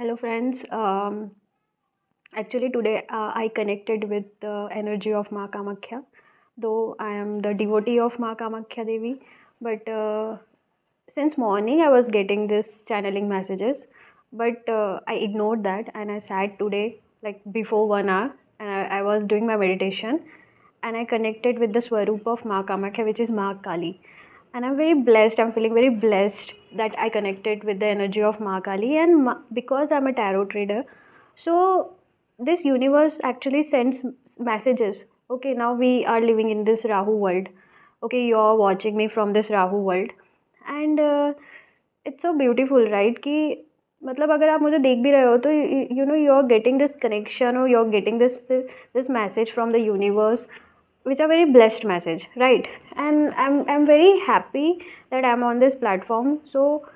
Hello, friends. Actually, today I connected with the energy of Ma Kamakhya, though I am the devotee of Ma Kamakhya Devi. But since morning, I was getting this channeling messages, but I ignored that and I sat today, like before 1 hour, and I was doing my meditation and I connected with the Swarup of Ma Kamakhya, which is Ma Kali. And I'm very blessed, I'm feeling very blessed that I connected with the energy of Ma Kali. And because I'm a tarot trader, so this universe actually sends messages. Okay, now we are living in this Rahu world. Okay, you're watching me from this Rahu world. And it's so beautiful, right? कि मतलब अगर आप मुझे देख भी रहे हो तो you know you are getting this connection or you're getting this message from the universe, which are very blessed message, right? And I'm very happy that I'm on this platform, so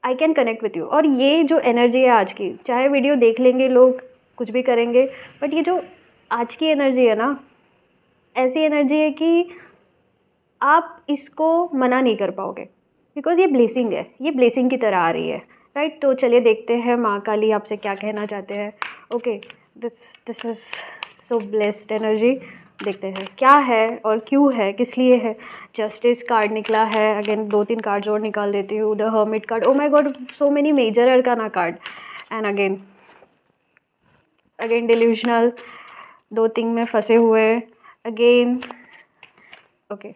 I can connect with you. और ये जो energy है आज की, चाहे video देख लेंगे लोग, कुछ भी करेंगे, बट ये जो आज की एनर्जी है ना, ऐसी एनर्जी है कि आप इसको मना नहीं कर पाओगे, बिकॉज ये ब्लेसिंग है, ये ब्लेसिंग की तरह आ रही है, राइट? तो चलिए देखते हैं माँ काली आपसे क्या कहना चाहते हैं. Okay, this this is so blessed energy. देखते हैं क्या है और क्यों है, किस लिए है. जस्टिस कार्ड निकला है. अगेन 2-3 कार्ड्स और निकाल देती हूँ. The hermit card. Oh my god, so many major arcana card. And again again delusional, 2 thing में फंसे हुए. अगेन ओके,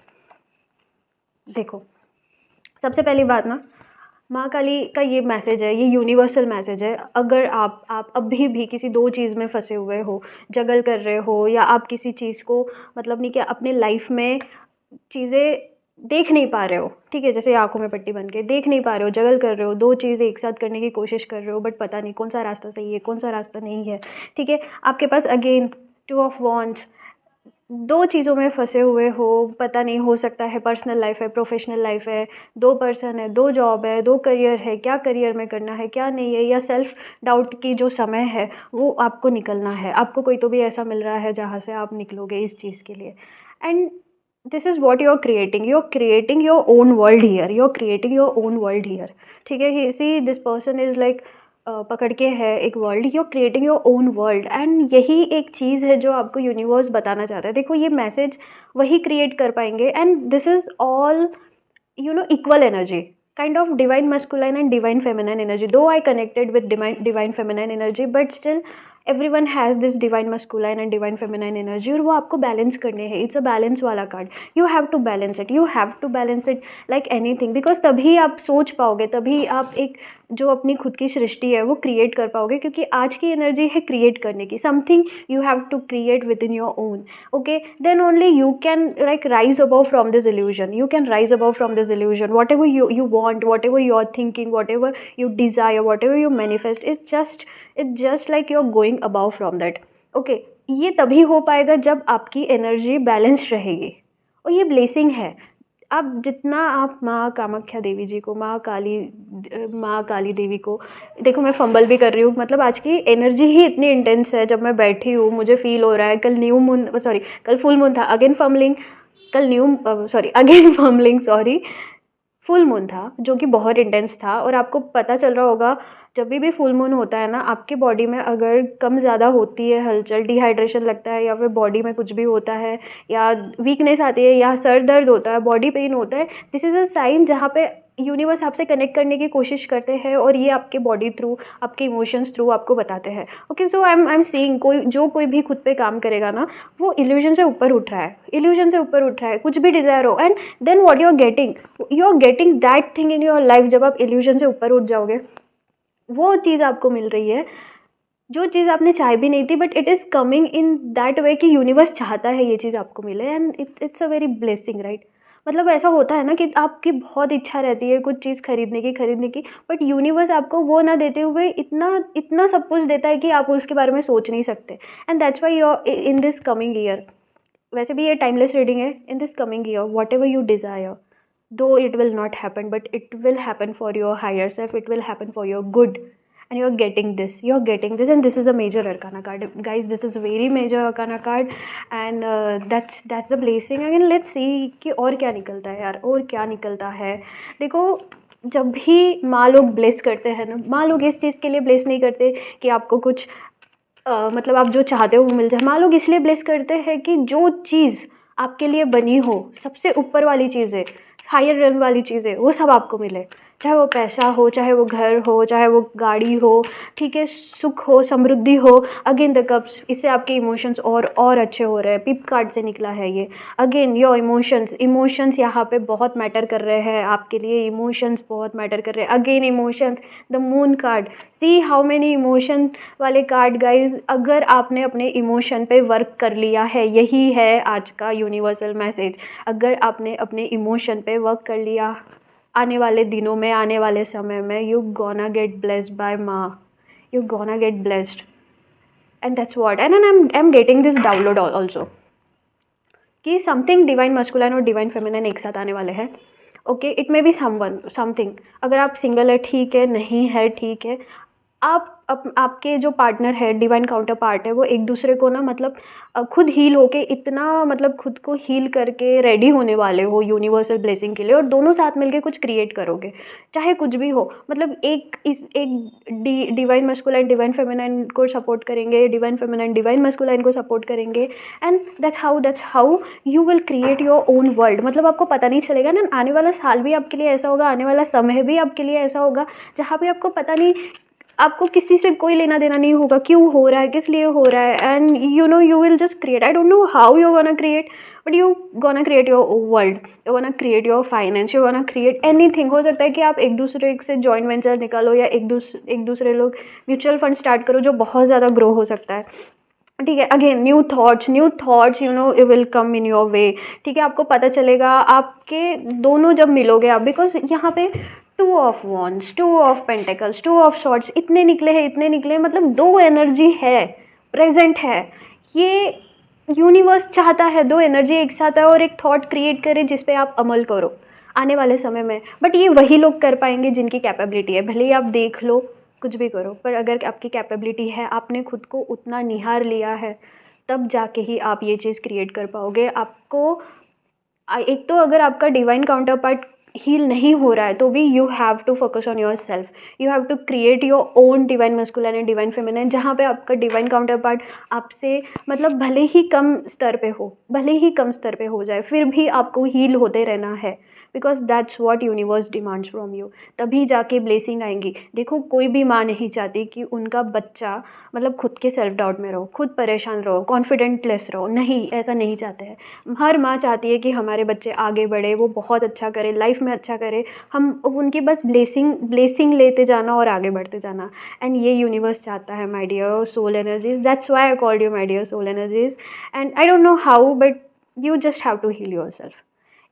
देखो, सबसे पहली बात ना, माँ काली का ये मैसेज है, ये यूनिवर्सल मैसेज है. अगर आप अभी भी किसी दो चीज़ में फंसे हुए हो, जगल कर रहे हो, या आप किसी चीज़ को मतलब नहीं कि अपने लाइफ में चीज़ें देख नहीं पा रहे हो, ठीक है, जैसे आंखों में पट्टी बन के देख नहीं पा रहे हो, जगल कर रहे हो, दो चीज़ें एक साथ करने की कोशिश कर रहे हो, बट पता नहीं कौन सा रास्ता सही है, कौन सा रास्ता नहीं है, ठीक है. आपके पास अगेन 2 ऑफ वॉन्ड्स, दो चीज़ों में फंसे हुए हो, पता नहीं, हो सकता है पर्सनल लाइफ है, प्रोफेशनल लाइफ है, 2 पर्सन है, 2 जॉब है, 2 करियर है, क्या करियर में करना है, क्या नहीं है, या सेल्फ डाउट की जो समय है वो आपको निकलना है. आपको कोई तो भी ऐसा मिल रहा है जहाँ से आप निकलोगे इस चीज़ के लिए. And this is what you are creating your own world here, you are creating your own world here, ठीक है. See this person is like पकड़ के है एक world, you are creating your own world. And यही एक चीज़ है जो आपको यूनिवर्स बताना चाहता है. देखो, ये मैसेज वही क्रिएट कर पाएंगे. And this is all equal energy, kind of divine masculine and divine feminine energy. Though I connected with divine feminine energy, but still everyone has this divine masculine and divine feminine energy, और वो आपको balance करने हैं. It's a balance वाला card. You have to balance it, you have to balance it like anything, because तभी आप सोच पाओगे, तभी आप एक जो अपनी खुद की सृष्टि है वो क्रिएट कर पाओगे. क्योंकि आज की एनर्जी है क्रिएट करने की. Something you have to create within your own. Okay, then only you can like rise above from this illusion. You can rise above from this illusion. Whatever you want, whatever you are thinking, whatever you desire, whatever you manifest, it's just like you're going above from that. Okay, ये तभी हो पाएगा जब आपकी energy balance रहेगी, और ये blessing है. आप जितना आप माँ कामाख्या देवी जी को, माँ काली देवी को, देखो मैं फंबल भी कर रही हूँ, मतलब आज की एनर्जी ही इतनी इंटेंस है. जब मैं बैठी हूँ मुझे फील हो रहा है, कल न्यू मून, सॉरी कल फुल मून था, अगेन फम्बलिंग, कल new, sorry again fumbling, sorry, full moon था जो कि बहुत इंटेंस था. और आपको पता चल रहा होगा, जब भी फुल मून होता है ना, आपके बॉडी में अगर कम ज़्यादा होती है हलचल, डिहाइड्रेशन लगता है, या फिर बॉडी में कुछ भी होता है, या वीकनेस आती है, या सर दर्द होता है, बॉडी पेन होता है, दिस इज़ अ साइन जहाँ पे यूनिवर्स आपसे कनेक्ट करने की कोशिश करते हैं, और ये आपके बॉडी थ्रू, आपके इमोशंस थ्रू आपको बताते हैं. Okay, so I am seeing, कोई भी खुद पे काम करेगा ना, वो इल्यूजन से ऊपर उठ रहा है, इल्यूजन से ऊपर उठ रहा है, कुछ भी डिज़ायर हो. And then what you are getting that thing in your life. जब आप इल्यूजन से ऊपर उठ जाओगे, वो चीज़ आपको मिल रही है जो चीज़ आपने चाहे भी नहीं थी, but it is coming in that way कि यूनिवर्स चाहता है ये चीज़ आपको मिले. And it's a very blessing, right? मतलब ऐसा होता है ना कि आपकी बहुत इच्छा रहती है कुछ चीज़ खरीदने की, बट यूनिवर्स आपको वो ना देते हुए इतना इतना सब कुछ देता है कि आप उसके बारे में सोच नहीं सकते. And that's why you in this coming year, वैसे भी ये टाइमलेस रीडिंग है, in this coming year what ever you desire, though it will not happen, but it will happen for your higher self, it will happen for your good. And you're getting this, and this is a major arcana card, guys. This is very major arcana card. And that's the blessing. Again, let's see कि और क्या निकलता है यार, और क्या निकलता है. देखो, जब भी माँ लोग ब्लेस करते हैं ना, माँ लोग इस चीज़ के लिए ब्लेस नहीं करते कि आपको कुछ मतलब आप जो चाहते हो वो मिल जाए। माँ लोग इसलिए ब्लेस करते हैं कि जो चीज़ आपके लिए बनी हो, सबसे ऊपर वाली चीज़ें, हायर रेल्म वाली चीज़ें, वो सब आपको मिले। चाहे वो पैसा हो, चाहे वो घर हो, चाहे वो गाड़ी हो, ठीक है, सुख हो, समृद्धि हो। अगेन द कप्स, इससे आपके इमोशंस और अच्छे हो रहे हैं। पिप कार्ड से निकला है ये। अगेन योर इमोशंस यहाँ पे बहुत मैटर कर रहे हैं आपके लिए। इमोशंस बहुत मैटर कर रहे हैं। Again emotions, the moon card, see how many emotion वाले कार्ड गाइज। अगर आपने अपने इमोशन पे वर्क कर लिया है, यही है आज का यूनिवर्सल मैसेज। अगर आपने अपने इमोशन पे वर्क कर लिया, आने वाले दिनों में, आने वाले समय में, you gonna get blessed by माँ, you gonna get blessed. And that's what, and I am getting this download also कि समथिंग डिवाइन मस्कुलाइन और डिवाइन फेमिनाइन एक साथ आने वाले हैं। Okay, it may be someone something. अगर आप सिंगल है ठीक है, नहीं है ठीक है। आपके जो पार्टनर है, डिवाइन काउंटर पार्ट है, वो एक दूसरे को ना मतलब खुद हील होके इतना मतलब खुद को हील करके रेडी होने वाले हो यूनिवर्सल ब्लेसिंग के लिए, और दोनों साथ मिलके कुछ क्रिएट करोगे, चाहे कुछ भी हो। मतलब एक डिवाइन मस्कुलाइन डिवाइन फेमिनाइन को सपोर्ट करेंगे, डिवाइन फेमिनाइन डिवाइन मस्कुलाइन को सपोर्ट करेंगे, and that's how you will create your own world. मतलब आपको पता नहीं चलेगा ना, आने वाला साल भी आपके लिए ऐसा होगा, आने वाला समय भी आपके लिए ऐसा होगा जहाँ पे आपको पता नहीं, आपको किसी से कोई लेना देना नहीं होगा, क्यों हो रहा है, किस लिए हो रहा है, and you will just create. I don't know how you gonna create, but you gonna create your world, you gonna create your finance, you gonna create anything. हो सकता है कि आप एक दूसरे से जॉइंट वेंचर निकालो, या एक दूसरे लोग म्यूचुअल फंड स्टार्ट करो, जो बहुत ज़्यादा ग्रो हो सकता है। ठीक है, again new thoughts you know it will come in your way. ठीक है, आपको पता चलेगा आपके दोनों जब मिलोगे आप, बिकॉज यहाँ पे 2 of wands, 2 of pentacles, 2 of swords इतने निकले हैं, इतने निकले हैं। मतलब 2 एनर्जी है, प्रेजेंट है। ये यूनिवर्स चाहता है 2 एनर्जी एक साथ है और एक थॉट क्रिएट करे जिस पे आप अमल करो आने वाले समय में। बट ये वही लोग कर पाएंगे जिनकी कैपेबिलिटी है। भले ही आप देख लो, कुछ भी करो, पर अगर आपकी कैपेबिलिटी है, आपने खुद को उतना निहार लिया है, तब जाके ही आप ये चीज़ क्रिएट कर पाओगे। आपको एक तो अगर आपका डिवाइन काउंटर पार्ट हील नहीं हो रहा है तो भी you have to focus on yourself, you have to create your own divine masculine and divine feminine, जहाँ पे आपका डिवाइन काउंटर पार्ट आपसे मतलब भले ही कम स्तर पे हो, भले ही कम स्तर पे हो जाए, फिर भी आपको हील होते रहना है, because that's what universe demands from you. तभी जाके ब्लेसिंग आएंगी। देखो, कोई भी माँ नहीं चाहती कि उनका बच्चा मतलब खुद के सेल्फ डाउट में रहो, खुद परेशान रहो, कॉन्फिडेंटलेस रहो। नहीं, ऐसा नहीं चाहते हैं। हर माँ चाहती है कि हमारे बच्चे आगे बढ़े, वो बहुत अच्छा करे, लाइफ में अच्छा करे। हम उनकी बस ब्लेसिंग लेते जाना और आगे बढ़ते जाना। एंड ये यूनिवर्स चाहता है, my dear soul energies. That's why I called you my dear soul energies. And I don't know how, but you just have to heal yourself.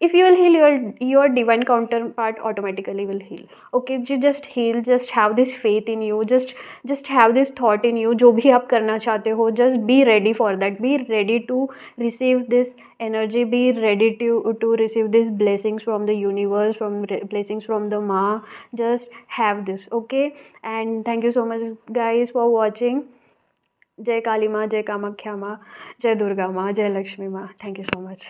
If you will heal, your divine counterpart automatically will heal. Okay, you just heal, just have this faith in you, just have this thought in you, जो भी आप करना चाहते हो, just be ready for that, be ready to receive this energy, be ready to receive these blessings from the universe, blessings from the Ma. Just have this, okay? And thank you so much guys for watching. जय काली माँ, जय कामाख्या माँ, जय दुर्गा माँ, जय लक्ष्मी माँ। Thank you so much.